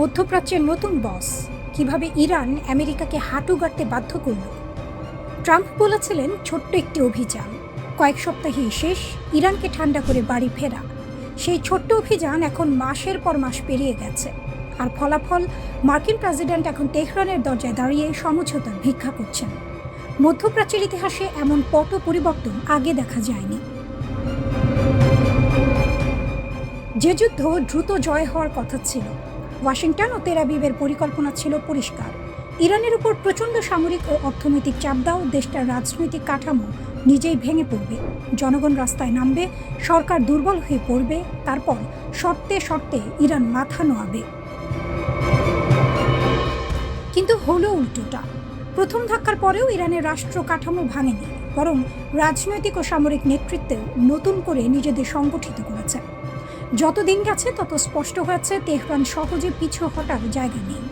মধ্যপ্রাচ্যের নতুন বস কিভাবে ইরান আমেরিকাকে হাঁটু গাড়তে বাধ্য করল। ট্রাম্প বলেছিলেন ছোট্ট একটি অভিযান, কয়েক সপ্তাহেই শেষ, ইরানকে ঠান্ডা করে বাড়ি ফেরা। সেই ছোট্ট অভিযান এখন মাসের পর মাস পেরিয়ে গেছে, আর ফলাফল মার্কিন প্রেসিডেন্ট এখন তেহরানের দরজায় দাঁড়িয়ে সমঝোতার ভিক্ষা করছেন। মধ্যপ্রাচ্যের ইতিহাসে এমন পট পরিবর্তন আগে দেখা যায়নি। যে যুদ্ধ দ্রুত জয় হওয়ার কথা ছিল, ওয়াশিংটন ও তেল আবিবের পরিকল্পনা ছিল পরিষ্কার, ইরানের উপর প্রচণ্ড সামরিক ও অর্থনৈতিক চাপ দাও, দেশটার রাজনৈতিক কাঠামো নিজেই ভেঙে পড়বে, জনগণ রাস্তায় নামবে, সরকার দুর্বল হয়ে পড়বে, তারপর শর্তে শর্তে ইরান মাথা নোয়াবে। কিন্তু হলো উল্টোটা। প্রথম ধাক্কার পরেও ইরানের রাষ্ট্র কাঠামো ভাঙেনি, বরং রাজনৈতিক ও সামরিক নেতৃত্বেও নতুন করে নিজেদের সংগঠিত করেছে। যত দিন গেছে তত স্পষ্ট হয়েছে তেহরান সহজে পিছু হটার জায়গা নেই।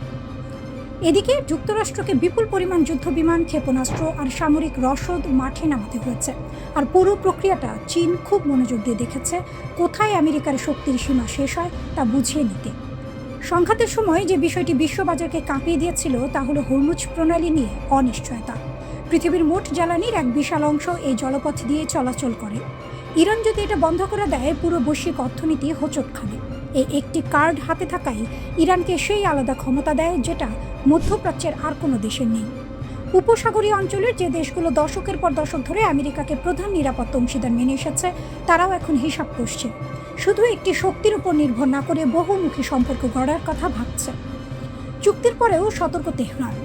এদিকে যুক্তরাষ্ট্রকে বিপুল পরিমাণ যুদ্ধবিমান, ক্ষেপণাস্ত্র আর সামরিক রসদ মাঠে নামাতে হয়েছে, আর পুরো প্রক্রিয়াটা চীন খুব মনোযোগ দিয়ে দেখেছে কোথায় আমেরিকার শক্তির সীমা শেষ হয় তা বুঝিয়ে নিতে। সংঘাতের সময় যে বিষয়টি বিশ্ববাজারকে কাঁপিয়ে দিয়েছিল তা হলো হরমুজ প্রণালী নিয়ে অনিশ্চয়তা। পৃথিবীর মোট জ্বালানির এক বিশাল অংশ এই জলপথ দিয়ে চলাচল করে। ইরান যদি এটা বন্ধ করে দেয়, পুরো বৈশ্বিক অর্থনীতি হোঁচট খাবে। এই একটি কার্ড হাতে থাকাই ইরানকে সেই আলাদা ক্ষমতা দেয় যেটা মধ্যপ্রাচ্যের আর কোনো দেশের নেই। উপসাগরীয় অঞ্চলের যে দেশগুলো দশকের পর দশক ধরে আমেরিকাকে প্রধান নিরাপত্তা অংশীদার মেনে এসেছে, তারাও এখন হিসাব করছে, শুধু একটি শক্তির উপর নির্ভর না করে বহুমুখী সম্পর্ক গড়ার কথা ভাবছে। চুক্তির পরেও সতর্ক তেহরান।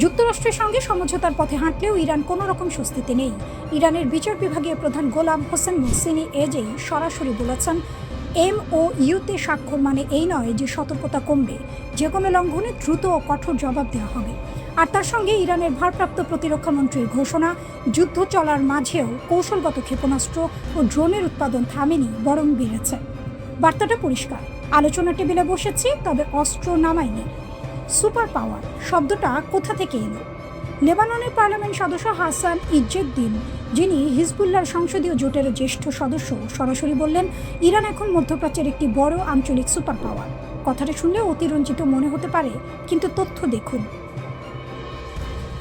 যুক্তরাষ্ট্রের সঙ্গে সমঝোতার পথে হাঁটলেও ইরান কোনো রকম স্বস্তিতে নেই। ইরানের বিচার বিভাগীয় প্রধান গোলাম হোসেন মোহসিনি এজেই সরাসরি বলেছেন, MOUতে স্বাক্ষর মানে এই নয় যে সতর্কতা কমবে, যে কোনো লঙ্ঘনে দ্রুত ও কঠোর জবাব দেওয়া হবে। আর তার সঙ্গে ইরানের ভারপ্রাপ্ত প্রতিরক্ষা মন্ত্রীর ঘোষণা, যুদ্ধ চলার মাঝেও কৌশলগত ক্ষেপণাস্ত্র ও ড্রোনের উৎপাদন থামেনি, বরং বেড়েছে। বার্তাটা পরিষ্কার, আলোচনা টেবিলে বসেছি, তবে অস্ত্র নামায়নি। সুপার পাওয়ার শব্দটা কোথা থেকে এলো? লেবাননের পার্লামেন্ট সদস্য হাসান ইজ্জেদ্দিন, যিনি হিজবুল্লাহর সংসদীয় জোটের জ্যেষ্ঠ সদস্য, সরাসরি বললেন ইরান এখন মধ্যপ্রাচ্যের একটি বড় আঞ্চলিক সুপার পাওয়ার। কথাটা শুনলে অতিরঞ্জিত মনে হতে পারে, কিন্তু তথ্য দেখুন।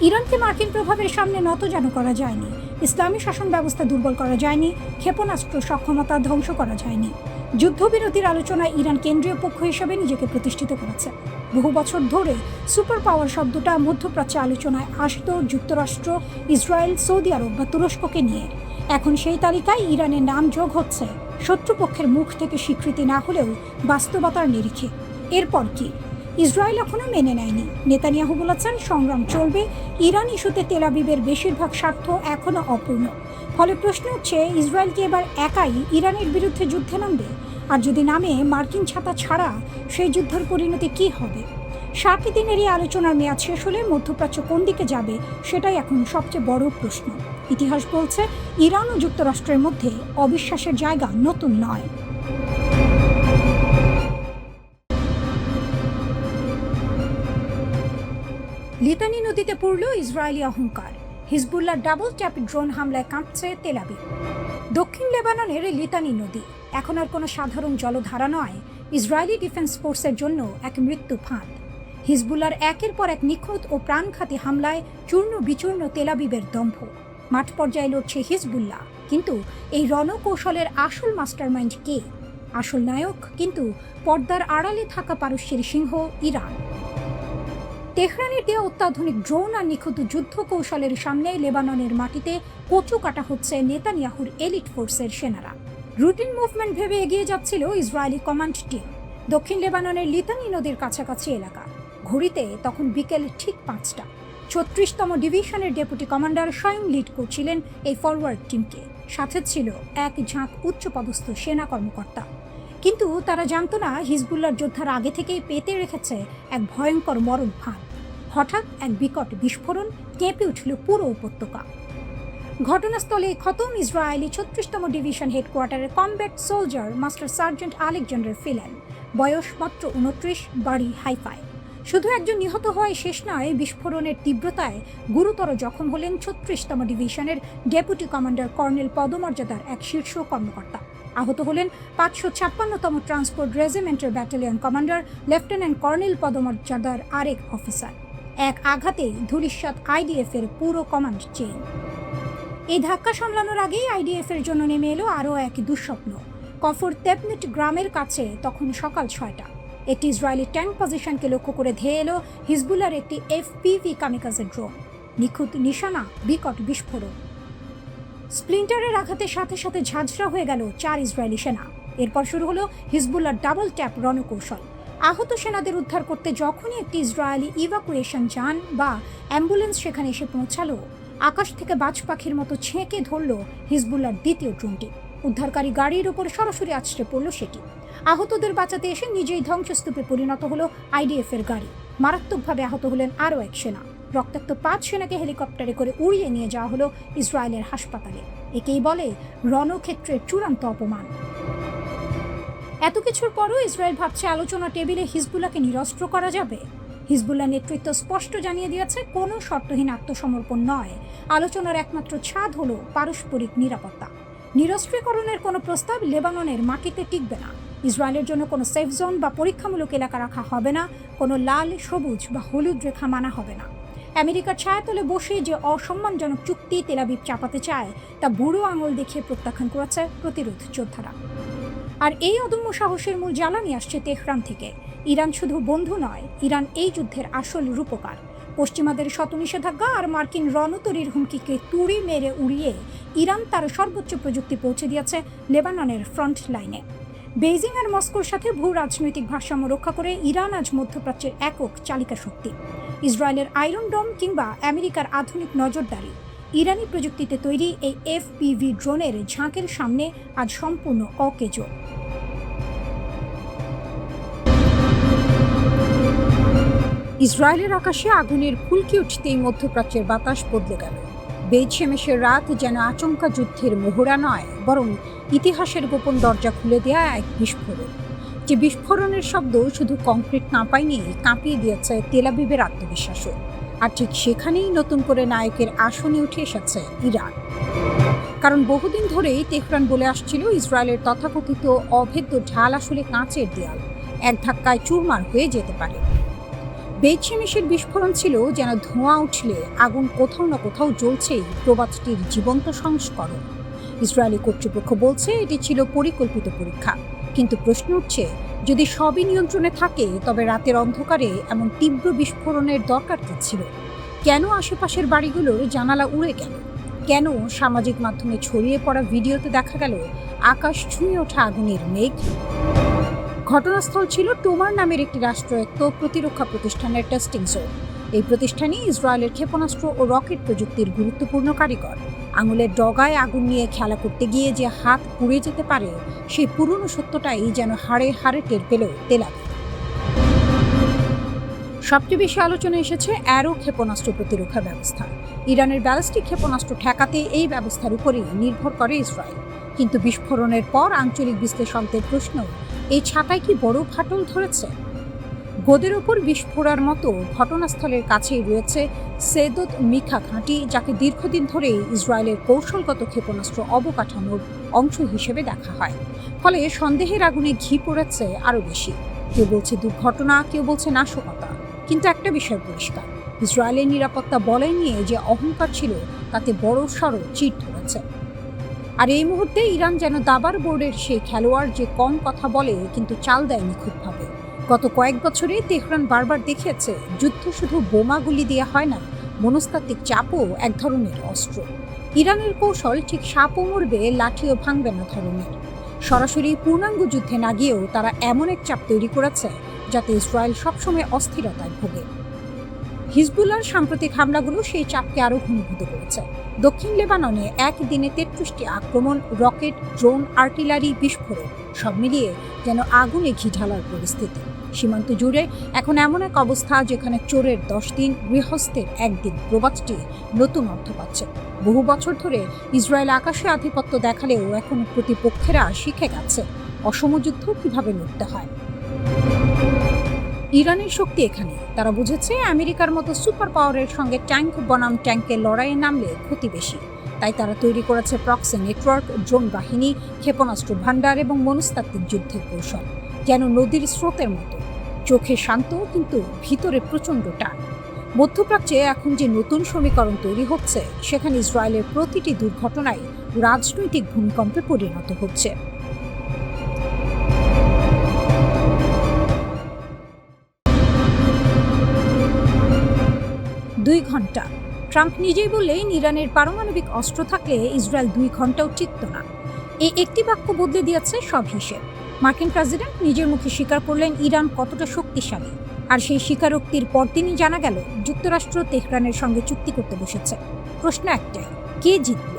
ইরানকে মার্কিন প্রভাবের সামনে নত যেন করা যায়নি, ইসলামী শাসন ব্যবস্থা দুর্বল করা যায়নি, ক্ষেপণাস্ত্র সক্ষমতা ধ্বংস করা যায়নি। যুদ্ধবিরতির আলোচনায় ইরান কেন্দ্রীয় পক্ষ হিসেবে নিজেকে প্রতিষ্ঠিত করেছে। বহু বছর ধরে সুপার পাওয়ার শব্দটা মধ্যপ্রাচ্যে আলোচনায় আসত যুক্তরাষ্ট্র, ইসরায়েল, সৌদি আরব বা তুরস্ককে নিয়ে। এখন সেই তালিকায় ইরানের নাম যোগ হচ্ছে, শত্রুপক্ষের মুখ থেকে স্বীকৃতি না হলেও বাস্তবতার নিরিখে। এরপর কি? ইসরায়েল এখনও মেনে নেয়নি। নেতানিয়াহু বলেছেন সংগ্রাম চলবে, ইরান ইস্যুতে তেল আবিবের বেশিরভাগ স্বার্থ এখনও অপূর্ণ। ফলে প্রশ্ন হচ্ছে, ইসরায়েল কি এবার একাই ইরানের বিরুদ্ধে যুদ্ধে নামবে? আর যদি নামে, মার্কিন ছাতা ছাড়া সেই যুদ্ধের পরিণতি কি হবে? 60 দিনের এই আলোচনার মেয়াদ শেষ হলে মধ্যপ্রাচ্য কোন দিকে যাবে, সেটাই এখন সবচেয়ে বড় প্রশ্ন। ইতিহাস বলছে ইরান ও যুক্তরাষ্ট্রের মধ্যে অবিশ্বাসের জায়গা নতুন নয়। লিতানি নদীতে পড়ল ইসরায়েলি অহংকার, হিজবুল্লাহর ডাবল ট্যাপ ড্রোন হামলায় কাঁপছে তেল আবিব। দক্ষিণ লেবাননের লিতানি নদী এখন আর কোনো সাধারণ জলধারা নয়, ইসরায়েলি ডিফেন্স ফোর্সের জন্য এক মৃত্যু ফাঁদ। হিজবুল্লাহর একের পর এক নিখুঁত ও প্রাণঘাতী হামলায় চূর্ণ বিচূর্ণ তেল আবিবের দম্ভ। মাঠ পর্যায়ে লড়ছে হিজবুল্লাহ, কিন্তু এই রণকৌশলের আসল মাস্টারমাইন্ড কে? আসল নায়ক কিন্তু পর্দার আড়ালে থাকা পারস্যের সিংহ ইরান। তেহরানের দেওয়া অত্যাধুনিক ড্রোন আর নিখুঁত যুদ্ধ কৌশলের সামনে লেবাননের মাটিতে কচু কাটা হচ্ছে নেতানিয়াহুর এলিট ফোর্সের সেনারা। রুটিন মুভমেন্ট ভেবে এগিয়ে যাচ্ছিল ইসরায়েলি কমান্ড টিম দক্ষিণ লেবাননের লিতানি নদীর কাছাকাছি এলাকা। ঘড়িতে তখন বিকেল ঠিক 5টা। 36তম ডিভিশনের ডেপুটি কমান্ডার স্বয়ং লিড করছিলেন এই ফরওয়ার্ড টিমকে, সাথে ছিল এক ঝাঁক উচ্চপদস্থ সেনা কর্মকর্তা। কিন্তু তারা জানতো না, হিজবুল্লাহর যোদ্ধারা আগে থেকেই পেতে রেখেছে এক ভয়ঙ্কর মরণ ফাঁদ। হঠাৎ এক বিকট বিস্ফোরণ, কেঁপে উঠল পুরো উপত্যকা। ঘটনাস্থলে খতম ইসরায়েলি 36তম ডিভিশন হেডকোয়ার্টারের combat soldier master sergeant Alexander Filen, বয়স মাত্র 29, বাড়ি হাইফায়। শুধু একজন নিহত হওয়ায় শেষ নয়, বিস্ফোরণের তীব্রতায় গুরুতর জখম হলেন 36তম ডিভিশনের ডেপুটি কমান্ডার কর্নেল পদমর্যাদার এক শীর্ষ কর্মকর্তা। আহত হলেন 556তম ট্রান্সপোর্ট রেজিমেন্টের ব্যাটালিয়ন কমান্ডার লেফটেন্যান্ট কর্নেল পদমর্যাদার আরেক অফিসার। এক আঘাতেই ধূলিসাৎ আইডিএফ এর পুরো কমান্ড চেইন। এই ধাক্কা সামলানোর আগেই আইডিএফ এর জন্য নেমে এলো আরও এক দুঃস্বপ্ন। কফর তেপনিট গ্রামের কাছে তখন সকাল 6টা। একটি ইসরায়েলি ট্যাঙ্ক পজিশনকে লক্ষ্য করে ধেয়ে এলো হিজবুল্লাহর একটি এফপিভি কামিকাজে ড্রোন। নিখুঁত নিশানা, বিকট বিস্ফোরণ। স্প্লিন্টারের আঘাতের সাথে সাথে ঝাঁঝরা হয়ে গেল 4 ইসরায়েলি সেনা। এরপর শুরু হলো হিজবুল্লাহর ডাবল ট্যাপ রণকৌশল। আহত সেনাদের উদ্ধার করতে যখনই একটি ইসরায়েলি ইভাকুয়েশন যান বা অ্যাম্বুলেন্স সেখানে এসে পৌঁছালো, আকাশ থেকে বাজ পাখির মতো ছেঁকে ধরল হিজবুল্লাহর দ্বিতীয় ড্রোনটি। উদ্ধারকারী গাড়ির উপর সরাসরি আছড়ে পড়ল সেটি। আহতদের বাঁচাতে এসে নিজেই ধ্বংসস্তূপে পরিণত হলো আইডিএফ এর গাড়ি। মারাত্মকভাবে আহত হলেন আরও এক সেনা। রক্তাক্ত 5 সেনাকে হেলিকপ্টারে করে উড়িয়ে নিয়ে যাওয়া হলো ইসরায়েলের হাসপাতালে। একেই বলে রণক্ষেত্রের চূড়ান্ত অপমান। এত কিছুর পরও ইসরায়েল ভাবছে আলোচনা টেবিলে হিজবুল্লাহকে নিরস্ত্র করা যাবে। হিজবুল্লাহ নেতৃত্ব স্পষ্ট জানিয়ে দিয়েছে, কোনো শর্তহীন আত্মসমর্পণ নয়। আলোচনার একমাত্র ছাদ হলো পারস্পরিক নিরাপত্তা। নিরস্ত্রীকরণের কোনো প্রস্তাব লেবাননের মাটিতে টিকবে না। ইসরায়েলের জন্য কোনো সেফ জোন বা পরীক্ষামূলক এলাকা রাখা হবে না। কোনো লাল, সবুজ বা হলুদ রেখা মানা হবে না। আমেরিকার ছায়াতলে বসে যে অসম্মানজনক চুক্তি তেল আবিব চাপাতে চায়, তা বুড়ো আঙুল দেখিয়ে প্রত্যাখ্যান করেছে প্রতিরোধ যোদ্ধারা। আর এই অদম্য সাহসের মূল জ্বালানি আসছে তেহরান থেকে। ইরান শুধু বন্ধু নয়, ইরান এই যুদ্ধের আসল রূপকার। পশ্চিমাদের শত নিষেধাজ্ঞা আর মার্কিন রণতরীর হুমকিকে তুড়ি মেরে উড়িয়ে ইরান তার সর্বোচ্চ প্রযুক্তি পৌঁছে দিয়েছে লেবাননের ফ্রন্ট লাইনে। বেইজিং আর মস্কোর সাথে ভূ রাজনৈতিক ভারসাম্য রক্ষা করে ইরান আজ মধ্যপ্রাচ্যের একক চালিকা শক্তি। ইসরায়েলের আয়রন ডোম কিংবা আমেরিকার আধুনিক নজরদারি, ইরানি প্রযুক্তিতে তৈরি এই এফপিভি ড্রোনের ঝাঁকের সামনে আজ সম্পূর্ণ অকেজো। ইসরায়েলের আকাশে আগুনের ফুলকি উঠতেই মধ্যপ্রাচ্যের বাতাস বদলে গেল। বেজ শেমেশের রাত যেন আচমকা যুদ্ধের মোহরা নয়, বরং ইতিহাসের গোপন দরজা খুলে দেয়া এক বিস্ফোরণ। যে বিস্ফোরণের শব্দ শুধু কংক্রিট না পায়নি, কাঁপিয়ে দিয়েছে তেল আবিবের আত্মবিশ্বাসও। আর ঠিক সেখানেই নতুন করে নায়কের আসনে উঠে এসেছে ইরান। কারণ বহুদিন ধরেই তেহরান বলে আসছিল, ইসরায়েলের তথাকথিত অভেদ্য ঢাল আসলে কাঁচের দেয়াল, এক ধাক্কায় চুরমার হয়ে যেতে পারে। বেজ শেমেশের বিস্ফোরণ ছিল যেন ধোঁয়া উঠলে আগুন কোথাও না কোথাও জ্বলছেই প্রবাদটির জীবন্ত সংস্করণ। ইসরায়েলি কর্তৃপক্ষ বলছে এটি ছিল পরিকল্পিত পরীক্ষা। কিন্তু প্রশ্ন উঠছে, যদি সবই নিয়ন্ত্রণে থাকে, তবে রাতের অন্ধকারে এমন তীব্র বিস্ফোরণের দরকার কি ছিল? কেন আশেপাশের বাড়িগুলোর জানালা উড়ে গেল? কেন সামাজিক মাধ্যমে ছড়িয়ে পড়া ভিডিওতে দেখা গেল আকাশ ছুঁয়ে ওঠা আগুনের মেঘ? ঘটনাস্থল ছিল টোমার নামের একটি রাষ্ট্রায়ত্ত প্রতিরক্ষা প্রতিষ্ঠানের টেস্টিং জোন। এই প্রতিষ্ঠানই ইসরায়েলের ক্ষেপণাস্ত্র ও রকেট প্রযুক্তির গুরুত্বপূর্ণ কারিগর। আঙুলের ডগায় আগুন নিয়ে খেলা করতে গিয়ে যে হাত পুড়ে যেতে পারে, সেই পুরনো সত্যটাই যেন হাড়ে হাড়ে টের পেল তেল আবিব। সবচেয়ে বেশি আলোচনা এসেছে অ্যারো ক্ষেপণাস্ত্র প্রতিরক্ষা ব্যবস্থা। ইরানের ব্যালিস্টিক ক্ষেপণাস্ত্র ঠেকাতে এই ব্যবস্থার উপরেই নির্ভর করে ইসরায়েল। কিন্তু বিস্ফোরণের পর আঞ্চলিক বিশ্লেষকদের প্রশ্ন, এই ছাতায় কি বড় ফাটল ধরেছে? গোদের ওপর বিস্ফোরার মতো ঘটনাস্থলের কাছেই রয়েছে সেদত মিখা ঘাঁটি, যাকে দীর্ঘদিন ধরেই ইসরায়েলের কৌশলগত ক্ষেপণাস্ত্র অবকাঠামোর অংশ হিসেবে দেখা হয়। ফলে সন্দেহের আগুনে ঘি পড়েছে আরও বেশি। কেউ বলছে দুর্ঘটনা, কেউ বলছে নাশকতা। কিন্তু একটা বিষয় পরিষ্কার, ইসরায়েলের নিরাপত্তা বলয় নিয়ে যে অহংকার ছিল, তাতে বড় সড়ো চিট ধরেছে। আর এই মুহূর্তে ইরান যেন দাবার বোর্ডের সেই খেলোয়াড়, যে কম কথা বলে কিন্তু চাল দেয় নিখুঁতভাবে। গত কয়েক বছরে তেহরান বারবার দেখিয়েছে, যুদ্ধ শুধু বোমাগুলি দিয়ে হয় না, মনস্তাত্ত্বিক চাপও এক ধরনের অস্ত্র। ইরানের কৌশল ঠিক সাপও মরবে, লাঠিও ভাঙবে না ধরনের। সরাসরি পূর্ণাঙ্গ যুদ্ধে না গিয়েও তারা এমন এক চাপ তৈরি করেছে, যাতে ইসরায়েল সবসময় অস্থিরতায় ভোগে। হিজবুল্লাহর সাম্প্রতিক হামলাগুলো সেই চাপকে আরও ঘনীভূত করেছে। দক্ষিণ লেবাননে একদিনে 33টি আক্রমণ, রকেট, ড্রোন, আর্টিলারি, বিস্ফোরণ, সব মিলিয়ে যেন আগুনে ঘি ঢালার পরিস্থিতি। সীমান্ত জুড়ে এখন এমন এক অবস্থা, যেখানে চোরের 10 দিন, গৃহস্থের 1 দিন প্রবাদটি নতুন অর্থ পাচ্ছে। বহু বছর ধরে ইসরায়েল আকাশে আধিপত্য দেখালেও এখন প্রতিপক্ষেরা শিখে গেছে অসম যুদ্ধ কিভাবে লড়তে হয়। ইরানের শক্তি এখানে। তারা বুঝেছে আমেরিকার মতো সুপার পাওয়ারের সঙ্গে ট্যাঙ্ক বনাম ট্যাঙ্কের লড়াইয়ে নামলে ক্ষতি বেশি। তাই তারা তৈরি করেছে প্রক্সি নেটওয়ার্ক, ড্রোন বাহিনী, ক্ষেপণাস্ত্র ভান্ডার এবং মনস্তাত্ত্বিক যুদ্ধের কৌশল, যেন নদীর স্রোতের মতো। চোখে শান্ত কিন্তু ভিতরে প্রচণ্ড টান। মধ্যপ্রাচ্যে এখন যে নতুন সমীকরণ তৈরি হচ্ছে, সেখানে ইসরায়েলের প্রতিটি দুর্ঘটনাই রাজনৈতিক ভূমিকম্পে পরিণত হচ্ছে। দুই ঘন্টা। ট্রাম্প নিজেই বললেন, ইরানের পারমাণবিক অস্ত্র থাকলে ইসরায়েল 2 ঘন্টাও টিকত না। এই একটি বাক্য বদলে দিয়েছে সব হিসেব। মার্কিন প্রেসিডেন্ট নিজের মুখে স্বীকার করলেন ইরান কতটা শক্তিশালী, আর সেই স্বীকারোক্তির পরদিনই জানা গেল যুক্তরাষ্ট্র তেহরানের সঙ্গে চুক্তি করতে বসেছে। প্রশ্ন একটাই, কে জিতল?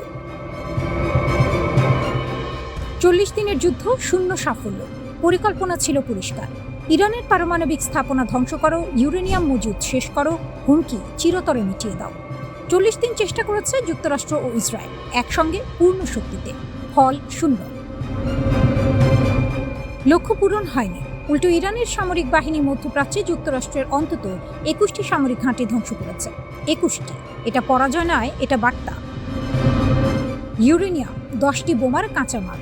40 দিনের যুদ্ধ, শূন্য সাফল্য। পরিকল্পনা ছিল পরিষ্কার, ইরানের পারমাণবিক স্থাপনা ধ্বংস করো, ইউরেনিয়াম মজুদ শেষ করো, হুমকি চিরতরে মিটিয়ে দাও। 40 দিন চেষ্টা করেছে যুক্তরাষ্ট্র ও ইসরায়েল একসঙ্গে পূর্ণ শক্তিতে, ফল শূন্য। লক্ষ্য পূরণ হয়নি, উল্টো ইরানের সামরিক বাহিনী মধ্যপ্রাচ্যে যুক্তরাষ্ট্রের অন্তত 21টি সামরিক ঘাঁটি ধ্বংস করেছে। 21টি। এটা পরাজয় নয়, এটা বার্তা। ইউরেনিয়াম, 10টি বোমার কাঁচামাল।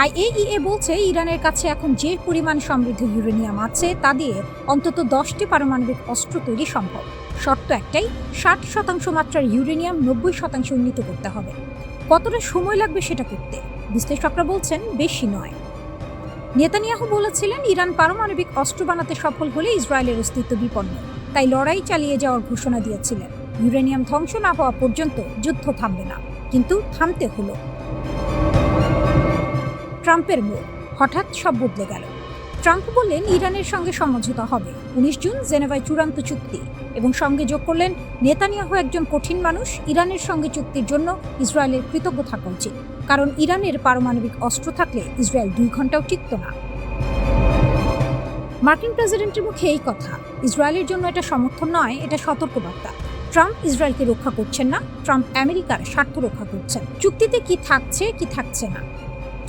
IAEA বলছে ইরানের কাছে এখন যে পরিমাণ সমৃদ্ধ ইউরেনিয়াম আছে তা দিয়ে অন্তত 10টি পারমাণবিক অস্ত্র তৈরি সম্ভব। শর্ত একটাই, 60% মাত্রার ইউরেনিয়াম 90% উন্নীত করতে হবে। কতটা সময় লাগবে সেটা করতে? বিশ্লেষকরা বলছেন বেশি নয়। নেতানিয়াহু বলেছিলেন, ইরান পারমাণবিক অস্ত্র বানাতে সফল হলে ইসরায়েলের অস্তিত্ব বিপন্ন, তাই লড়াই চালিয়ে যাওয়ার ঘোষণা দিয়েছিলেন। ইউরেনিয়াম ধ্বংস না হওয়া পর্যন্ত যুদ্ধ থামবে না, কিন্তু থামতে হলো। ট্রাম্পের মুখ, হঠাৎ সব বদলে গেল। ট্রাম্প বললেন ইরানের সঙ্গে সমঝোতা হবে। 19 জুন জেনেভায় চূড়ান্ত চুক্তি, এবং সঙ্গে যোগ করলেন, নেতানিয়াহু একজন কঠিন মানুষ, ইরানের সঙ্গে চুক্তির জন্য ইসরায়েলের কৃতজ্ঞ থাকা উচিত, কারণ ইরানের পারমাণবিক অস্ত্র থাকলে ইসরায়েল 2 ঘন্টাও টিকত না। মার্কিন প্রেসিডেন্টের মুখে এই কথা, ইসরায়েলের জন্য এটা সমর্থন নয়, এটা সতর্কবার্তা। ট্রাম্প ইসরায়েলকে রক্ষা করছেন না, ট্রাম্প আমেরিকার স্বার্থ রক্ষা করছেন। চুক্তিতে কি থাকছে কি থাকছে না।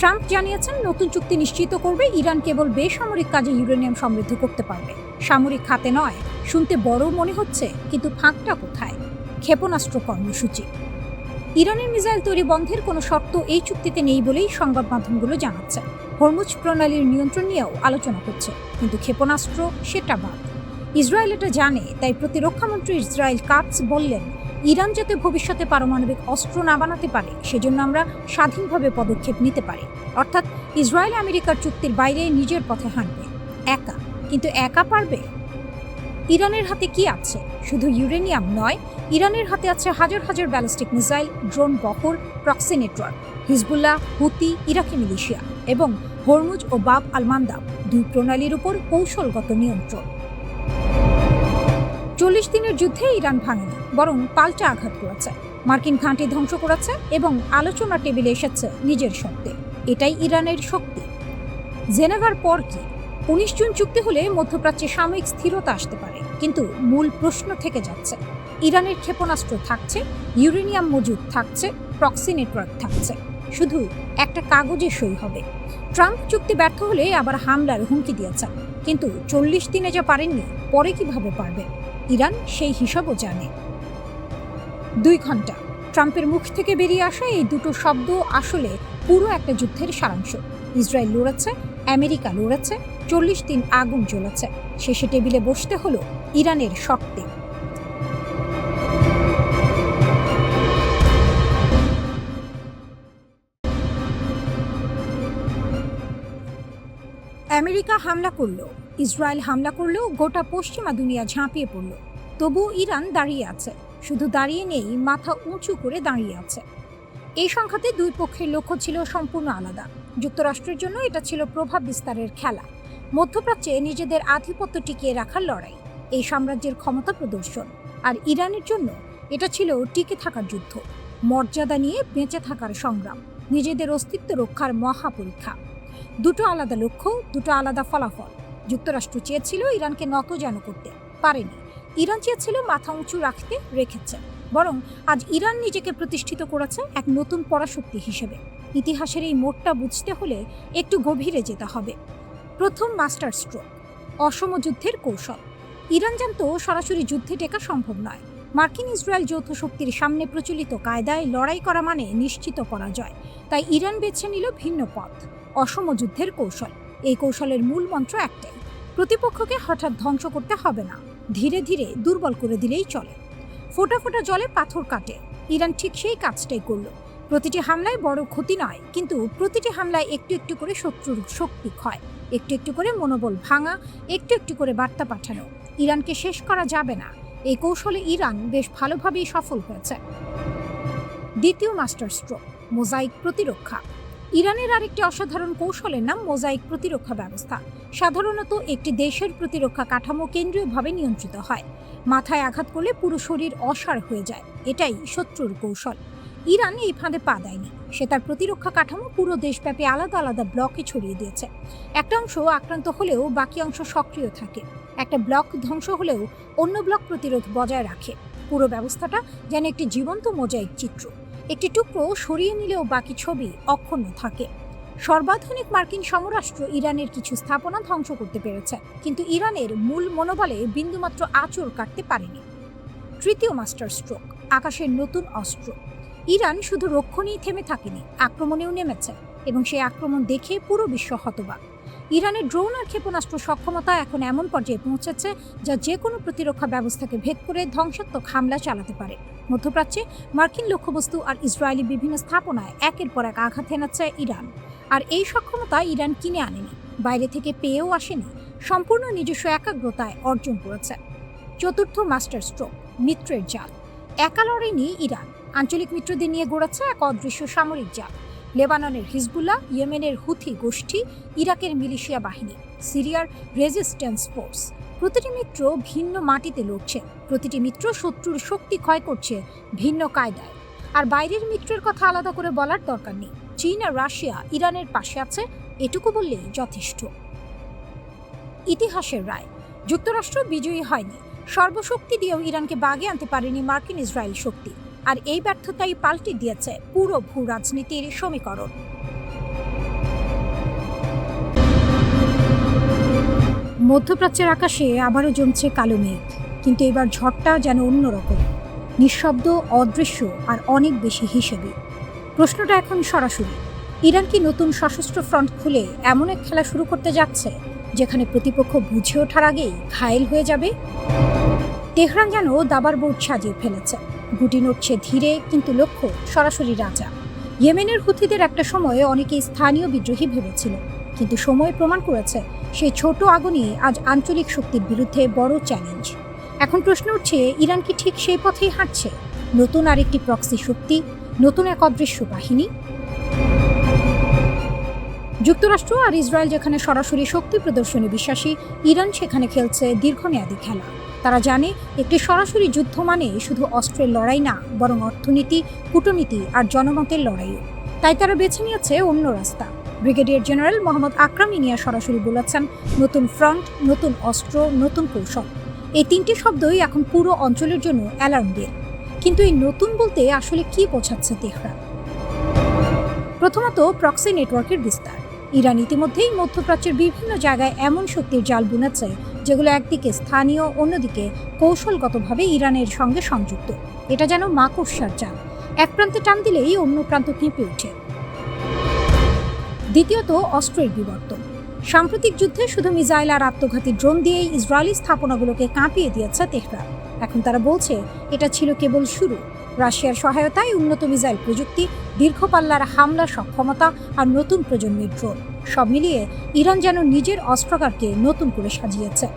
ট্রাম্প জানিয়েছেন, নতুন চুক্তি নিশ্চিত করবে ইরান কেবল বেসামরিক কাজে ইউরেনিয়াম সমৃদ্ধ করতে পারবে, সামরিক খাতে নয়। শুনতে বড় মনে হচ্ছে, কিন্তু ফাঁকটা কোথায়? ক্ষেপণাস্ত্র কর্মসূচি। ইরানের মিসাইল তৈরি বন্ধের কোনো শর্ত এই চুক্তিতে নেই বলেই সংবাদ মাধ্যমগুলো জানাচ্ছে। হরমুজ প্রণালীর নিয়ন্ত্রণ নিয়েও আলোচনা হচ্ছে, কিন্তু ক্ষেপণাস্ত্র সেটা বাদ। ইসরায়েল এটা জানে, তাই প্রতিরক্ষামন্ত্রী ইসরায়েল কাটস বললেন, ইরান যাতে ভবিষ্যতে পারমাণবিক অস্ত্র না বানাতে পারে সেজন্য আমরা স্বাধীনভাবে পদক্ষেপ নিতে পারি। অর্থাৎ ইসরায়েল আমেরিকার চুক্তির বাইরে নিজের পথে হাঁটবে, একা। কিন্তু একা পারবে? ইরানের হাতে কি আছে? শুধু ইউরেনিয়াম নয়, ইরানের হাতে আছে হাজার হাজার ব্যালিস্টিক মিসাইল, ড্রোন বহর, প্রক্সি নেটওয়ার্ক, হিজবুল্লাহ, হুতি, ইরাকি মিলিশিয়া এবং হরমুজ ও বাব আল মান্দাব 2 প্রণালীর উপর কৌশলগত নিয়ন্ত্রণ। 40 দিনের যুদ্ধে ইরান ভাঙেনি, বরং পাল্টা আঘাত করেছে। মার্কিন ঘাঁটি ধ্বংস করেছে এবং আলোচনা টেবিলে এসেছে নিজের শক্তি। এটাই ইরানের শক্তি। জেনেভার পর কি? 19 জুন চুক্তি হলে মধ্যপ্রাচ্যে সাময়িক স্থিরতা আসতে পারে, কিন্তু মূল প্রশ্ন থেকে যাচ্ছে। ইরানের ক্ষেপণাস্ত্র থাকছে, ইউরেনিয়াম মজুদ থাকছে, প্রক্সি নেটওয়ার্ক থাকছে, শুধু একটা কাগজে সই হবে। ট্রাম্প চুক্তি ব্যর্থ হলে আবার হামলার হুমকি দিয়েছেন, কিন্তু 40 দিনে যা পারেননি, পরে কিভাবে পারবে? ইরান সেই হিসাবও জানে। 2 ঘন্টা। ট্রাম্পের মুখ থেকে বেরিয়ে আসা এই দুটো শব্দ আসলে পুরো একটা যুদ্ধের সারাংশ। ইসরায়েল লড়েছে, আমেরিকা লড়েছে, 40 দিন আগুন জ্বলেছে। শেষে টেবিলে বসতে হলো ইরানের শর্তে। আমেরিকা হামলা করলো, ইসরায়েল হামলা করলো, গোটা পশ্চিমা দুনিয়া ঝাঁপিয়ে পড়ল। তবুও ইরান দাঁড়িয়ে আছে। শুধু দাঁড়িয়ে নেই, মাথা উঁচু করে দাঁড়িয়ে আছে। এই সংঘাতে 2 পক্ষের লক্ষ্য ছিল সম্পূর্ণ আলাদা। যুক্তরাষ্ট্রের জন্য এটা ছিল প্রভাব বিস্তারের খেলা, মধ্যপ্রাচ্যে নিজেদের আধিপত্য টিকিয়ে রাখার লড়াই, এই সাম্রাজ্যের ক্ষমতা প্রদর্শন। আর ইরানের জন্য এটা ছিল টিকে থাকার যুদ্ধ, মর্যাদা নিয়ে বেঁচে থাকার সংগ্রাম, নিজেদের অস্তিত্ব রক্ষার মহাপরীক্ষা। দুটো আলাদা লক্ষ্য, দুটো আলাদা ফলাফল। যুক্তরাষ্ট্র চেয়েছিল ইরানকে নতজান করতে, পারেনি। ইরান চেয়েছিল মাথা উঁচু রাখতে, রেখেছে। বরং আজ ইরান নিজেকে প্রতিষ্ঠিত করেছে এক নতুন পরাশক্তি হিসেবে। ইতিহাসের এই মোড়টা বুঝতে হলে একটু গভীরে যেতে হবে। প্রথম মাস্টার স্ট্রোক, অসম যুদ্ধের কৌশল। ইরান জানতো সরাসরি যুদ্ধে টেকা সম্ভব নয়, মার্কিন ইসরায়েল যৌথ শক্তির সামনে প্রচলিত কায়দায় লড়াই করা মানে নিশ্চিত পরাজয়। তাই ইরান বেছে নিল ভিন্ন পথ, অসম যুদ্ধের কৌশল। এই কৌশলের মূল মন্ত্র একটাই, প্রতিপক্ষকে হঠাৎ ধ্বংস করতে হবে না, ধীরে ধীরে দুর্বল করে দিলেই চলে। ফোঁটা ফোঁটা জলে পাথর কাটে, ইরান ঠিক সেই কাজটাই করল। প্রতিটি হামলায় বড় ক্ষতি নয়, কিন্তু প্রতিটি হামলায় একটু একটু করে শত্রুর শক্তি ক্ষয়, একটু একটু করে মনোবল ভাঙা, একটু একটু করে বার্তা পাঠানো, ইরানকে শেষ করা যাবে না। এই কৌশলে ইরান বেশ ভালোভাবেই সফল হয়েছে। দ্বিতীয় মাস্টার স্ট্রোক, মোজাইক প্রতিরক্ষা। ইরানের আরেকটি অসাধারণ কৌশলের নাম মোজাইক প্রতিরক্ষা ব্যবস্থা। সাধারণত একটি দেশের প্রতিরক্ষা কাঠামো কেন্দ্রীয়ভাবে নিয়ন্ত্রিত হয়। মাথায় আঘাত করলে পুরো শরীর অসাড় হয়ে যায়, এটাই শত্রুর কৌশল। ইরান এই ফাঁদে পা দেয়নি, সে তার প্রতিরক্ষা কাঠামো পুরো দেশব্যাপী আলাদা আলাদা ব্লকে ছড়িয়ে দিয়েছে। একটা অংশ আক্রান্ত হলেও বাকি অংশ সক্রিয় থাকে, একটা ব্লক ধ্বংস হলেও অন্য ব্লক প্রতিরোধ বজায় রাখে। পুরো ব্যবস্থাটা যেন একটি জীবন্ত মোজাইক চিত্র, একটি টুকরো সরিয়ে নিলেও বাকি ছবি অক্ষুণ্ণ থাকে। সর্বাধুনিক মার্কিন সমরাষ্ট্র ইরানের কিছু স্থাপনা ধ্বংস করতে পেরেছে, কিন্তু ইরানের মূল মনোবলে বিন্দুমাত্র আঁচড় কাটতে পারেনি। তৃতীয় মাস্টার স্ট্রোক, আকাশের নতুন অস্ত্র। ইরান শুধু রক্ষণেই থেমে থাকেনি, আক্রমণেও নেমেছে, এবং সেই আক্রমণ দেখে পুরো বিশ্ব হতবাক। ইরানের ড্রোন আর ক্ষেপণাস্ত্র সক্ষমতা এখন এমন পর্যায়ে পৌঁছেছে যা যে কোনো প্রতিরক্ষা ব্যবস্থাকে ভেদ করে ধ্বংসাত্মক হামলা চালাতে পারে। মধ্যপ্রাচ্যে মার্কিন লক্ষ্যবস্তু আর ইসরায়েলি বিভিন্ন স্থাপনায় একের পর এক আঘাত হেনাচ্ছে ইরান। আর এই সক্ষমতা ইরান কিনে আনেনি, বাইরে থেকে পেয়েও আসেনি, সম্পূর্ণ নিজস্ব একাগ্রতায় অর্জন করেছে। চতুর্থ মাস্টার স্ট্রোক, মিত্রের জাল। একা লড়াইনি ইরান, আঞ্চলিক মিত্রদের নিয়ে গড়েছে এক অদৃশ্য সামরিক জাল। লেবাননের হিজবুল্লাহ, ইয়েমেনের হুথি গোষ্ঠী, ইরাকের মিলিশিয়া বাহিনী, সিরিয়ার রেজিস্ট্যান্স ফোর্স। প্রতিটি মিত্র ভিন্ন মাটিতে লড়ছে, প্রতিটি মিত্র শত্রুর শক্তি ক্ষয় করছে ভিন্ন কায়দায়। আর বাইরের মিত্রের কথা আলাদা করে বলার দরকার নেই, চীন আর রাশিয়া ইরানের পাশে আছে, এটুকু বললেই যথেষ্ট। ইতিহাসের রায়, যুক্তরাষ্ট্র বিজয়ী হয়নি, সর্বশক্তি দিয়েও ইরানকে বাগে আনতে পারেনি মার্কিন ইসরায়েল শক্তি। আর এই ব্যর্থতাই পাল্টে দিয়েছে পুরো ভূ রাজনীতির সমীকরণ। মধ্যপ্রাচ্যের আকাশে আবারও জমছে কালো মেঘ, কিন্তু এবার ঝড়টা যেন অন্যরকম, নিঃশব্দ, অদৃশ্য আর অনেক বেশি হিসেবে। প্রশ্নটা এখন সরাসরি, ইরান কি নতুন সশস্ত্র ফ্রন্ট খুলে এমন এক খেলা শুরু করতে যাচ্ছে যেখানে প্রতিপক্ষ বুঝে ওঠার আগেই ঘায়েল হয়ে যাবে? তেহরান যেন দাবার বোর্ড সাজিয়ে ফেলেছে, গুটি নড়ছে ধীরে, কিন্তু লক্ষ্য সরাসরি রাজা। ইয়েমেনের হুথিদের একটা সময়ে অনেকেই স্থানীয় বিদ্রোহী ভেবেছিল, কিন্তু সময় প্রমাণ করেছে সেই ছোট আগুনই আজ আঞ্চলিক শক্তির বিরুদ্ধে বড় চ্যালেঞ্জ। এখন প্রশ্ন উঠছে, ইরান কি ঠিক সেই পথেই হাঁটছে? নতুন আরেকটি প্রক্সি শক্তি, নতুন এক অদৃশ্য বাহিনী? যুক্তরাষ্ট্র আর ইসরায়েল যেখানে সরাসরি শক্তি প্রদর্শনে বিশ্বাসী, ইরান সেখানে খেলছে দীর্ঘমেয়াদী খেলা। তারা জানে একটি সরাসরি যুদ্ধ মানে শুধু অস্ত্রের লড়াই না, বরং অর্থনীতি, কূটনীতি আর জনমতের লড়াইও। তাই তারা বেছে নিয়েছে অন্য রাস্তা। ব্রিগেডিয়ার জেনারেল মোহাম্মদ আকরাম ইনিয়া সরাসরি বলেছেন, নতুন ফ্রন্ট, নতুন অস্ত্র, নতুন কৌশল। এই তিনটি শব্দই এখন পুরো অঞ্চলের জন্য অ্যালার্ম বেল। কিন্তু এই নতুন বলতে আসলে কি বোঝাচ্ছে তেহরান? প্রথমত, প্রক্সি নেটওয়ার্কের বিস্তার। ইরান ইতিমধ্যেই মধ্যপ্রাচ্যের বিভিন্ন জায়গায় এমন শক্তির জাল বুনেছে যেগুলো একদিকে স্থানীয়, অন্যদিকে কৌশলগতভাবে ইরানের সঙ্গে সংযুক্ত। এটা যেন মাকড়সার জাল, এক প্রান্তে টান দিলেই অন্য প্রান্ত কেঁপে ওঠে। দ্বিতীয়ত, অস্ত্রের বিবর্তন। সাম্প্রতিক যুদ্ধে শুধু মিসাইল আর আত্মঘাতী ড্রোন দিয়েই ইসরায়েলি স্থাপনাগুলোকে কাঁপিয়ে দিয়েছে তেহরান। এখন তারা বলছে এটা ছিল কেবল শুরু। রাশিয়ার সহায়তায় উন্নত মিসাইল প্রযুক্তি, দীর্ঘপাল্লার হামলা সক্ষমতা আর নতুন প্রজন্মের ড্রোন, সব মিলিয়ে ইরান যেন নিজের অস্ত্রাগারকে নতুন করে সাজিয়েছে।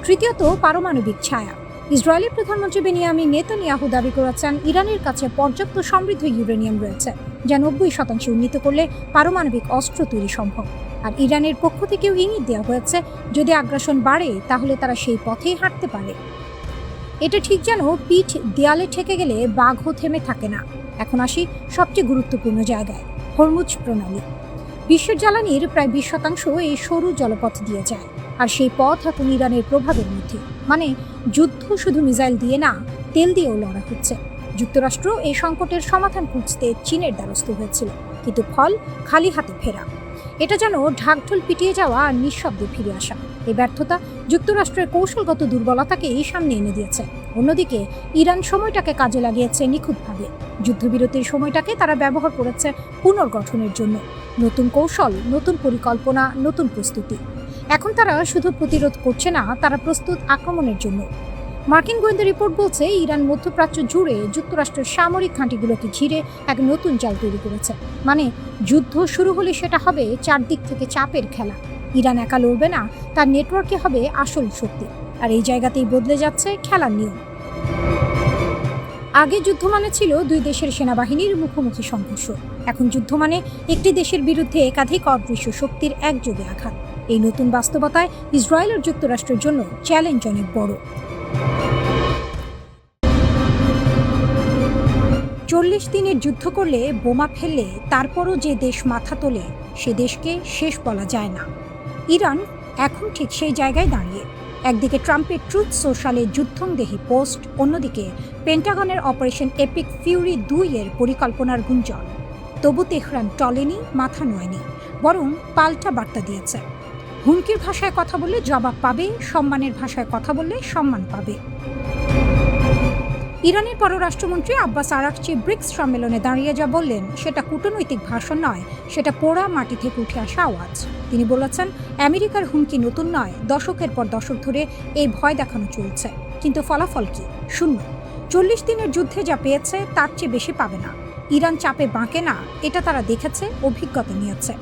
তৃতীয়ত, পারমাণবিক ছায়া। ইসরায়েলের প্রধানমন্ত্রী বেনিয়ামিন নেতানিয়াহু দাবি করেছেন ইরানের কাছে পর্যাপ্ত সমৃদ্ধ ইউরেনিয়াম রয়েছে, যা 90% উন্নীত করলে পারমাণবিক অস্ত্র তৈরি সম্ভব। আর ইরানের পক্ষ থেকেও ইঙ্গিত দেওয়া হয়েছে যদি আগ্রাসন বাড়ে তাহলে তারা সেই পথেই হাঁটতে পারে। এটা ঠিক যেন পিঠ দেয়ালে ঠেকে গেলে বাঘও থেমে থাকে না। এখন আসি সবচেয়ে গুরুত্বপূর্ণ জায়গায়, হরমুজ প্রণালী। বিশ্বের জ্বালানির প্রায় 20% এই সরু জলপথ দিয়ে যায়, আর সেই পথ এখন ইরানের প্রভাবের মধ্যে। মানে যুদ্ধ শুধু মিসাইল দিয়ে না, তেল দিয়েও লড়া হচ্ছে। যুক্তরাষ্ট্র এই সংকটের সমাধান খুঁজতে চীনের দ্বারস্থ হয়েছিল, কিন্তু ফল খালি হাতে ফেরা। এটা যেন ঢাকঢোল পিটিয়ে যাওয়া আর নিঃশব্দে ফিরে আসা। এই ব্যর্থতা যুক্তরাষ্ট্রের কৌশলগত দুর্বলতাকে এই সামনে এনে দিয়েছে। অন্যদিকে ইরান সময়টাকে কাজে লাগিয়েছে নিখুঁতভাবে। যুদ্ধবিরতির সময়টাকে তারা ব্যবহার করেছে পুনর্গঠনের জন্য। নতুন কৌশল, নতুন পরিকল্পনা, নতুন প্রস্তুতি। এখন তারা শুধু প্রতিরোধ করছে না, তারা প্রস্তুত আক্রমণের জন্য। মার্কিন গোয়েন্দা রিপোর্ট বলছে ইরান মধ্যপ্রাচ্য জুড়ে যুক্তরাষ্ট্রের সামরিক ঘাঁটিগুলোকে ঘিরে এক নতুন জাল তৈরি করেছে। মানে যুদ্ধ শুরু হলে সেটা হবে চারদিক থেকে চাপের খেলা। ইরান একা লড়বে না, তার নেটওয়ার্কে হবে আসল শক্তি। আর এই জায়গাতেই বদলে যাচ্ছে খেলার নিয়ম। আগে যুদ্ধ মানে ছিল দুই দেশের সেনাবাহিনীর মুখোমুখি সংঘর্ষ। এখন যুদ্ধ মানে একটি দেশের বিরুদ্ধে একাধিক অদৃশ্য শক্তির একযোগে আঘাত। এই নতুন বাস্তবতায় ইসরায়েল ও যুক্তরাষ্ট্রের জন্য চ্যালেঞ্জ অনেক বড়। 40 দিনের যুদ্ধ করলে, বোমা ফেললে তারপরও যে দেশ মাথা তোলে, সে দেশকে শেষ বলা যায় না। ইরান এখন ঠিক সেই জায়গায় দাঁড়িয়ে। একদিকে ট্রাম্পের ট্রুথ সোশ্যালে যুদ্ধংদেহী পোস্ট, অন্যদিকে পেন্টাগনের অপারেশন এপিক ফিউরি 2 এর পরিকল্পনার গুঞ্জন। তবু তেহরান টলেনি, মাথা নোয়নি, বরং পাল্টা বার্তা দিয়েছে। হুমকির ভাষায় কথা বললে জবাব পাবে, সম্মানের ভাষায় কথা বললে সম্মান পাবে। ইরানের পররাষ্ট্রমন্ত্রী আব্বাস আরাকচি ব্রিক্স সম্মেলনে দাঁড়িয়ে যা বললেন, সেটা কূটনৈতিক ভাষণ নয়, সেটা পোড়া মাটি থেকে উঠে আসা আওয়াজ। তিনি বলেছেন, আমেরিকার হুমকি নতুন নয়, দশকের পর দশক ধরে এই ভয় দেখানো চলছে। কিন্তু ফলাফল কি? শূন্য। 40 দিনের যুদ্ধে যা পেয়েছে তার চেয়ে বেশি পাবে না। ইরান চাপে বাঁকে না, এটা তারা দেখেছে, অভিজ্ঞতা নিয়েছে।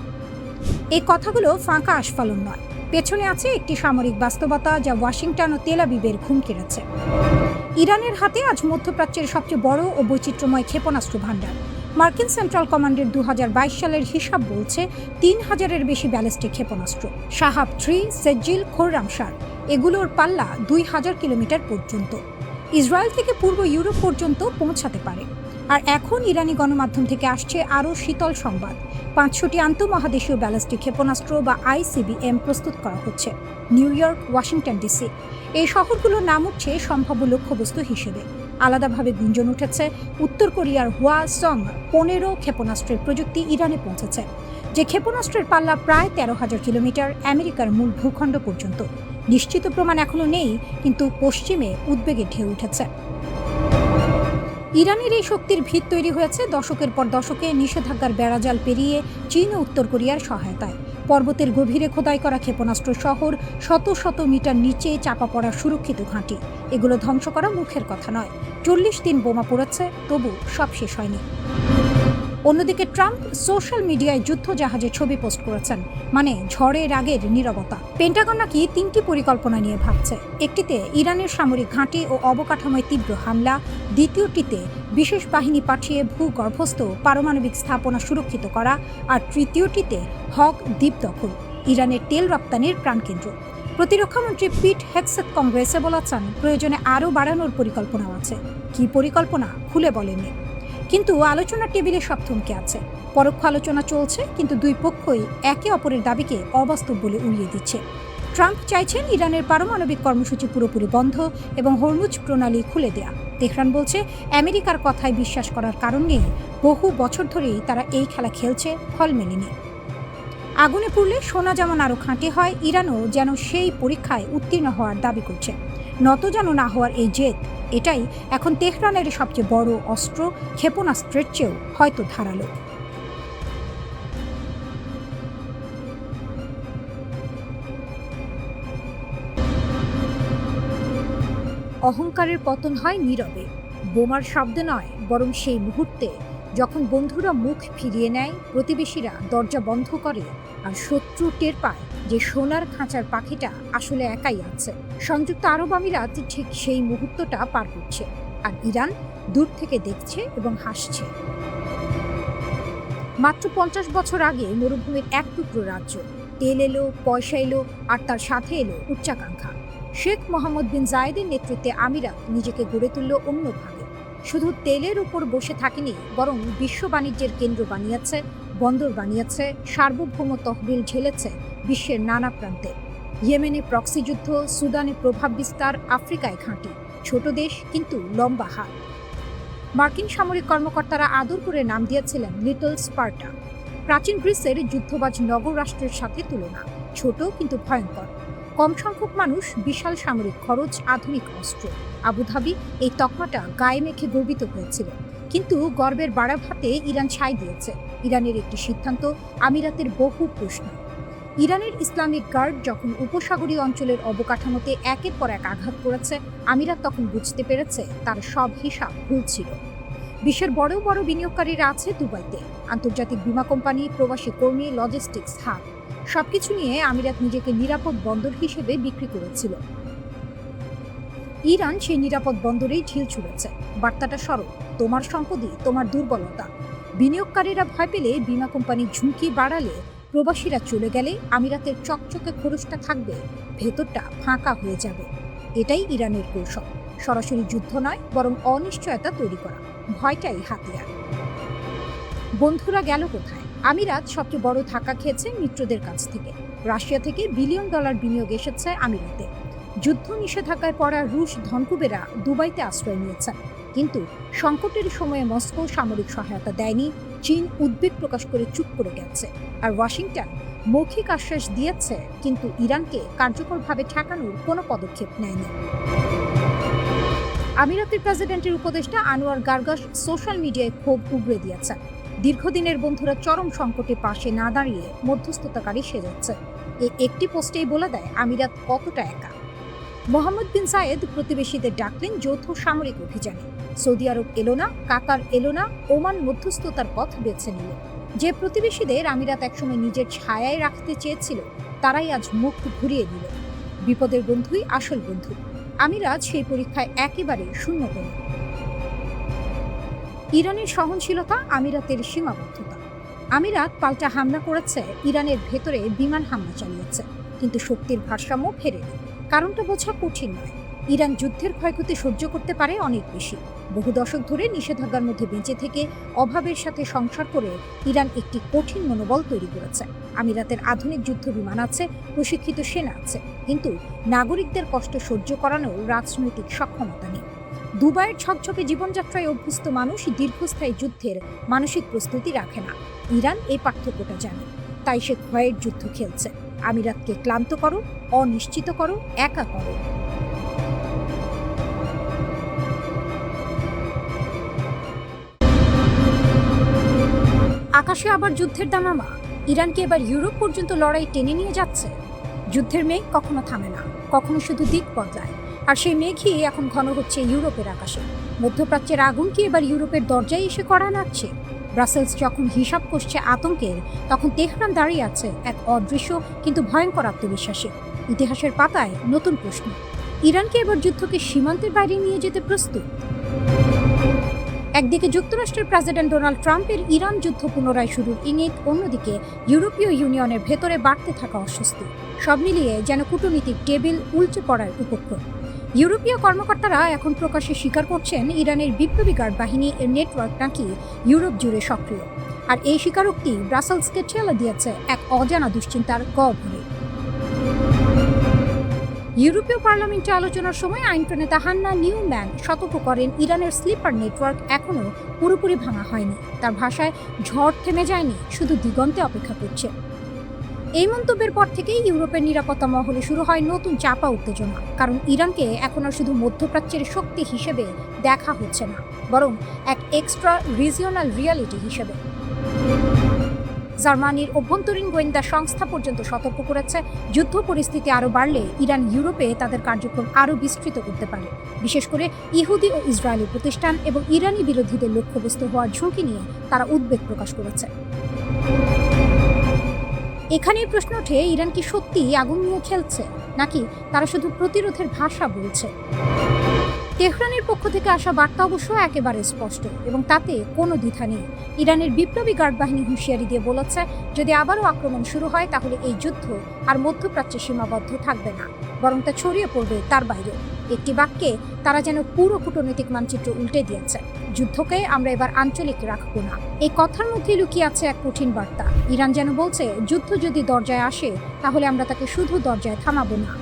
এই কথাগুলো ফাঁকা আস্ফালন নয়, পেছনে আছে একটি সামরিক বাস্তবতা যা ওয়াশিংটন ও তেল আবিবের ঘুম কেড়েছে। ইরানের হাতে আজ মধ্যপ্রাচ্যের সবচেয়ে বড় ও বৈচিত্র্যময় ক্ষেপণাস্ত্র ভাণ্ডার। মার্কিন সেন্ট্রাল কমান্ডের 2022 সালের হিসাব বলছে 3000-এর বেশি ব্যালিস্টিক ক্ষেপণাস্ত্র। শাহাব 3, সেজ্জিল, খোররামশার, এগুলোর পাল্লা 2000 কিলোমিটার পর্যন্ত। ইসরায়েল থেকে পূর্ব ইউরোপ পর্যন্ত পৌঁছাতে পারে। আর এখন ইরানি গণমাধ্যম থেকে আসছে আরও শীতল সংবাদ। 500টি আন্তঃমহাদেশীয় ব্যালিস্টিক ক্ষেপণাস্ত্র বা ICBM প্রস্তুত করা হচ্ছে। নিউ ইয়র্ক, ওয়াশিংটন ডিসি, এই শহরগুলোর নাম উঠছে সম্ভাব্য লক্ষ্যবস্তু হিসেবে। আলাদাভাবে গুঞ্জন উঠেছে উত্তর কোরিয়ার হোয়াসং 15 ক্ষেপণাস্ত্রের প্রযুক্তি ইরানে পৌঁছেছে, যে ক্ষেপণাস্ত্রের পাল্লা প্রায় 13,000 কিলোমিটার, আমেরিকার মূল ভূখণ্ড পর্যন্ত। নিশ্চিত প্রমাণ এখনো নেই, কিন্তু পশ্চিমে উদ্বেগে ঢেউ উঠেছে। ইরানের এই শক্তির ভিত তৈরি হয়েছে দশকের পর দশকে নিষেধাজ্ঞার বেড়াজাল পেরিয়ে চীন ও উত্তর কোরিয়ার সহায়তায়। পর্বতের গভীরে খোদাই করা ক্ষেপণাস্ত্র শহর, শত শত মিটার নিচে চাপা পড়া সুরক্ষিত ঘাঁটি, এগুলো ধ্বংস করা মুখের কথা নয়। 40 দিন বোমা পড়েছে, তবু সব শেষ হয়নি। অন্যদিকে ট্রাম্প সোশ্যাল মিডিয়ায় যুদ্ধ জাহাজের ছবি পোস্ট করেছেন, মানে ঝড়ের আগের নীরবতা। পেন্টাগন নাকি 3টি পরিকল্পনা নিয়ে ভাবছে। একটিতে ইরানের সামরিক ঘাঁটি ও অবকাঠামোয় তীব্র হামলা, দ্বিতীয়টিতে বিশেষ বাহিনী পাঠিয়ে ভূগর্ভস্থ পারমাণবিক স্থাপনা সুরক্ষিত করা, আর তৃতীয়টিতে হক দ্বীপ দখল, ইরানের তেল রপ্তানির প্রাণকেন্দ্র। প্রতিরক্ষামন্ত্রী পিট হেগসেথ কংগ্রেসে বলেছেন, প্রয়োজনে আরও বাড়ানোর পরিকল্পনাও আছে। কি পরিকল্পনা খুলে বলেননি, কিন্তু আলোচনার টেবিলে সব থমকে আছে। পরোক্ষ আলোচনা চলছে, কিন্তু দুই পক্ষই একে অপরের দাবিকে অবাস্তব বলে উড়িয়ে দিচ্ছে। ট্রাম্প চাইছেন ইরানের পারমাণবিক কর্মসূচি পুরোপুরি বন্ধ এবং হরমুজ প্রণালী খুলে দেয়া। তেহরান বলছে আমেরিকার কথায় বিশ্বাস করার কারণ নেই, বহু বছর ধরেই তারা এই খেলা খেলছে, ফল মেলেনি। আগুনে পুড়লে সোনা যেমন আরও খাঁটি হয়, ইরানও যেন সেই পরীক্ষায় উত্তীর্ণ হওয়ার দাবি করছে। নত যেন না হওয়ার এই জেদ, এটাই এখন তেহরানের সবচেয়ে বড় অস্ত্র, ক্ষেপণাস্ত্রের চেয়েও হয়তো ধারালো। অহংকারের পতন হয় নীরবে, বোমার শব্দে নয়, বরং সেই মুহূর্তে যখন বন্ধুরা মুখ ফিরিয়ে নেয়, প্রতিবেশীরা দরজা বন্ধ করে, আর শত্রু টের পায় যে সোনার খাঁচার পাখিটা আসলে একাই আছে। সংযুক্ত আরব আমিরাত ঠিক সেই মুহূর্তটা পার করছে, আর ইরান দূর থেকে দেখছে এবং হাসছে। মাত্র 50 বছর আগে মরুভূমির এক টুকরো রাজ্য, তেল এলো, পয়সা এলো, আর তার সাথে এলো উচ্চাকাঙ্ক্ষা। শেখ মোহাম্মদ বিন জায়েদের নেতৃত্বে আমিরাত নিজেকে গড়ে তুলল অন্যভাবে। শুধু তেলের উপর বসে থাকেনি, বরং বিশ্ব বাণিজ্যের কেন্দ্র বানিয়েছে, বন্দর বানিয়েছে, সার্বভৌম তহবিল ঝেলেছে বিশ্বের নানা প্রান্তে। ইয়েমেনে প্রক্সি যুদ্ধ, সুদানে প্রভাব বিস্তার, আফ্রিকায় ঘাঁটি। ছোট দেশ, কিন্তু লম্বা হাত। মার্কিন সামরিক কর্মকর্তারা আদর করে নাম দিয়েছিলেন লিটল স্পার্টা। প্রাচীন গ্রিসের যুদ্ধবাজ নগর রাষ্ট্রের সাথে তুলনা, ছোট কিন্তু ভয়ঙ্কর। কম সংখ্যক মানুষ, বিশাল সামরিক খরচ, আধুনিক অস্ত্র। আবুধাবি এই তকমাটা গায়ে মেখে গর্বিত হয়েছিল, কিন্তু গর্বের বাড়া ভাতে ইরান ছাই দিয়েছে। ইরানের একটি সিদ্ধান্ত, আমিরাতের বহু প্রশ্ন। ইরানের ইসলামিক গার্ড যখন উপসাগরীয় অঞ্চলের অবকাঠামোতে একের পর এক আঘাত করেছে, আমিরাত তখন বুঝতে পেরেছে তার সব হিসাব ভুল ছিল। বিশ্বের বড় বড় বিনিয়োগকারীরা আছে দুবাইতে, আন্তর্জাতিক বীমা কোম্পানি, প্রবাসী কর্মী, লজিস্টিক্স হাব, সবকিছু নিয়ে আমিরাত নিজেকে নিরাপদ বন্দর হিসেবে বিক্রি করেছিল। ইরান সেই নিরাপদ বন্দরেই ঢিল ছুঁড়েছে। বার্তাটা সরল, তোমার সম্পদই তোমার দুর্বলতা। বিনিয়োগকারীরা ভয় পেলে, বীমা কোম্পানি ঝুঁকি বাড়ালে, প্রবাসীরা চলে গেলে আমিরাতের চকচকে খরচটা থাকবে, ভেতরটা ফাঁকা হয়ে যাবে। এটাই ইরানের কৌশল, সরাসরি যুদ্ধ নয়, বরং অনিশ্চয়তা তৈরি করা। ভয়টাই হাতিয়ার। বন্ধুরা গেল কোথায়? আমিরাত সবচেয়ে বড় ধাক্কা খেয়েছে মিত্রদের কাছ থেকে। রাশিয়া থেকে বিলিয়ন ডলার বিনিয়োগ এসেছে আমিরাতে। যুদ্ধ নিষেধাজ্ঞায় পড়া রুশ ধনকুবেরা দুবাইতে আশ্রয় নিয়েছেন, কিন্তু সংকটের সময়ে মস্কো সামরিক সহায়তা দেয়নি। চীন উদ্বেগ প্রকাশ করে চুপ করে গেছে, আর ওয়াশিংটন মৌখিক আশ্বাস দিয়েছে, কিন্তু ইরানকে কার্যকরভাবে ঠেকানোর কোনো পদক্ষেপ নেয়নি। আমিরাতের প্রেসিডেন্টের উপদেষ্টা আনোয়ার গার্গাস সোশ্যাল মিডিয়ায় ক্ষোভ উগরে দিয়েছেন। দীর্ঘদিনের বন্ধুরা চরম সংকটে পাশে না দাঁড়িয়ে মধ্যস্থতাকারী সেজেছে। এই একটি পোস্টেই বলে দেয় আমিরাত কতটা একা। মোহাম্মদ বিন জায়েদ প্রতিবেশীদের ডাকলেন যৌথ সামরিক অভিযানে। সৌদি আরব এলো না, কাতার এলো না, ওমান মধ্যস্থতার পথ বেছে নিল। যে প্রতিবেশীদের আমিরাত একসময় নিজের ছায়ায় রাখতে চেয়েছিল, তারাই আজ মুখ ঘুরিয়ে দিল। বিপদের বন্ধুই আসল বন্ধু। আমিরাত সেই পরীক্ষায় একেবারে শূন্য পেল। ইরানের সহনশীলতা, আমিরাতের সীমাবদ্ধতা। আমিরাত পাল্টা হামলা করেছে, ইরানের ভেতরে বিমান হামলা চালিয়েছে, কিন্তু শক্তির ভারসাম্য ফেরেনি। কারণটা বোঝা কঠিন নয়। ইরান যুদ্ধের ক্ষয়ক্ষতি সহ্য করতে পারে অনেক বেশি। বহু দশক ধরে নিষেধাজ্ঞার মধ্যে বেঁচে থেকে, অভাবের সাথে সংসার করে ইরান একটি কঠিন মনোবল তৈরি করেছে। আমিরাতের আধুনিক যুদ্ধ বিমান আছে, প্রশিক্ষিত সেনা আছে, কিন্তু নাগরিকদের কষ্ট সহ্য করানোর রাজনৈতিক সক্ষমতা নেই। দুবাইয়ের ঝকঝকে জীবনযাত্রায় অভ্যস্ত মানুষ দীর্ঘস্থায়ী যুদ্ধের মানসিক প্রস্তুতি রাখে না। ইরান এই পার্থক্যটা জানে, তাই সে ভয়ের যুদ্ধ খেলছে। আমিরাতকে ক্লান্ত করো, অনিশ্চিত করো, একা করো। আকাশে আবার যুদ্ধের দামামা। ইরানকে এবার ইউরোপ পর্যন্ত লড়াই টেনে নিয়ে যাচ্ছে। যুদ্ধের মেঘ কখনো থামে না, কখনো শুধু দিক বদলায়, আর সেই মেঘই এখন ঘন হচ্ছে ইউরোপের আকাশে। মধ্যপ্রাচ্যের আগুন কি এবার ইউরোপের দরজায় এসে কড়া নাড়ছে? ব্রাসেলস যখন হিসাব কষছে আতঙ্কের, তখন তেহরান দাঁড়িয়ে আছে এক অদৃশ্য কিন্তু ভয়ঙ্কর আত্মবিশ্বাসে। ইতিহাসের পাতায় নতুন প্রশ্ন, ইরানকে এবার যুদ্ধকে সীমান্তের বাইরে নিয়ে যেতে প্রস্তুত? একদিকে যুক্তরাষ্ট্রের প্রেসিডেন্ট ডোনাল্ড ট্রাম্পের ইরান যুদ্ধ পুনরায় শুরুর ইঙ্গিত, অন্যদিকে ইউরোপীয় ইউনিয়নের ভেতরে বাড়তে থাকা অস্বস্তি। সব মিলিয়ে যেন কূটনীতিক টেবিল উল্টে পড়ার উপক্রম। ইউরোপীয় কর্মকর্তারা এখন প্রকাশ্যে স্বীকার করছেন ইরানের বিপ্লবী গার্ড বাহিনী এর নেটওয়ার্ক নাকি ইউরোপ জুড়ে সক্রিয়, আর এই স্বীকারোক্তি ব্রাসেলসকে ঠেলে দিয়েছে এক অজানা দুশ্চিন্তার গহ্বরে। ইউরোপীয় পার্লামেন্টে আলোচনার সময় আইন প্রণেতা হান্না নিউম্যান সতর্ক করেন, ইরানের স্লিপার নেটওয়ার্ক এখনও পুরোপুরি ভাঙা হয়নি। তার ভাষায়, ঝড় থেমে যায়নি, শুধু দিগন্তে অপেক্ষা করছে। এই মন্তব্যের পর থেকেই ইউরোপের নিরাপত্তা মহলে শুরু হয় নতুন চাপা উত্তেজনা, কারণ ইরানকে এখন আর শুধু মধ্যপ্রাচ্যের শক্তি হিসেবে দেখা হচ্ছে না, বরং এক এক্সট্রা রিজিওনাল রিয়ালিটি হিসেবে। জার্মানির অভ্যন্তরীণ গোয়েন্দা সংস্থা পর্যন্ত সতর্ক করেছে, যুদ্ধ পরিস্থিতি আরও বাড়লে ইরান ইউরোপে তাদের কার্যক্রম আরও বিস্তৃত করতে পারে, বিশেষ করে ইহুদি ও ইসরায়েলি প্রতিষ্ঠান এবং ইরানি বিরোধীদের লক্ষ্যবস্তু হওয়ার ঝুঁকি নিয়ে তারা উদ্বেগ প্রকাশ করেছে। এখানেই প্রশ্ন ওঠে, ইরান কি সত্যি আগুন নিয়ে খেলছে, নাকি তারা শুধু প্রতিরোধের ভাষা বলছে? তেহরানের পক্ষ থেকে আসা বার্তা অবশ্য একেবারে স্পষ্ট, এবং তাতে কোনো দ্বিধা নেই। ইরানের বিপ্লবী গার্ড বাহিনী হুঁশিয়ারি দিয়ে বলেছে, যদি আবারও আক্রমণ শুরু হয়, তাহলে এই যুদ্ধ আর মধ্যপ্রাচ্যে সীমাবদ্ধ থাকবে না, বরং তা ছড়িয়ে পড়বে তার বাইরে। একটি বাক্যে তারা যেন পুরো কূটনৈতিক মানচিত্র উল্টে দিয়েছে। যুদ্ধকে আমরা এবার আঞ্চলিক রাখবো না। এই কথার মধ্যে লুকিয়ে আছে এক কঠিন বার্তা। ইরান যেন বলছে, যুদ্ধ যদি দরজায় আসে, তাহলে আমরা তাকে শুধু দরজায় থামাবো না।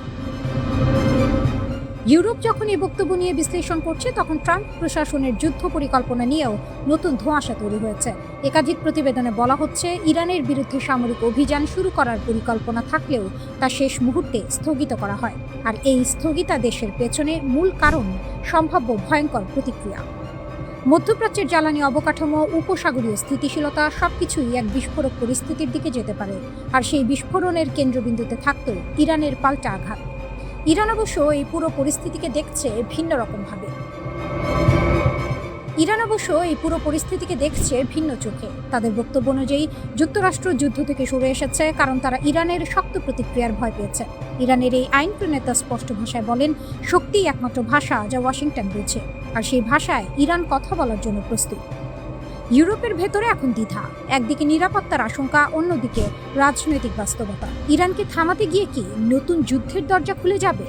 ইউরোপ যখন এই বক্তব্য নিয়ে বিশ্লেষণ করছে, তখন ট্রাম্প প্রশাসনের যুদ্ধ পরিকল্পনা নিয়েও নতুন ধোঁয়াশা তৈরি হয়েছে। একাধিক প্রতিবেদনে বলা হচ্ছে, ইরানের বিরুদ্ধে সামরিক অভিযান শুরু করার পরিকল্পনা থাকলেও তা শেষ মুহূর্তে স্থগিত করা হয়। আর এই স্থগিতাদেশের পেছনে মূল কারণ সম্ভাব্য ভয়ঙ্কর প্রতিক্রিয়া। মধ্যপ্রাচ্যের জ্বালানি অবকাঠামো, উপসাগরীয় স্থিতিশীলতা সবকিছুই এক বিস্ফোরক পরিস্থিতির দিকে যেতে পারে। আর সেই বিস্ফোরণের কেন্দ্রবিন্দুতে থাকত ইরানের পাল্টা আঘাত। ইরান অবশ্য এই পুরো পরিস্থিতিকে দেখছে ভিন্ন চোখে। তাদের বক্তব্য অনুযায়ী যুক্তরাষ্ট্র যুদ্ধ থেকে সরে এসেছে কারণ তারা ইরানের শক্ত প্রতিক্রিয়ার ভয় পেয়েছে। ইরানের এই আইন প্রণেতা স্পষ্ট ভাষায় বলেন, শক্তিই একমাত্র ভাষা যা ওয়াশিংটন বোঝে, আর সেই ভাষায় ইরান কথা বলার জন্য প্রস্তুত। ইউরোপের ভেতরে এখন দ্বিধা, একদিকে নিরাপত্তার আশঙ্কা, অন্যদিকে রাজনৈতিক বাস্তবতা। ইরানকে থামাতে গিয়ে কি নতুন যুদ্ধের দরজা খুলে যাবে?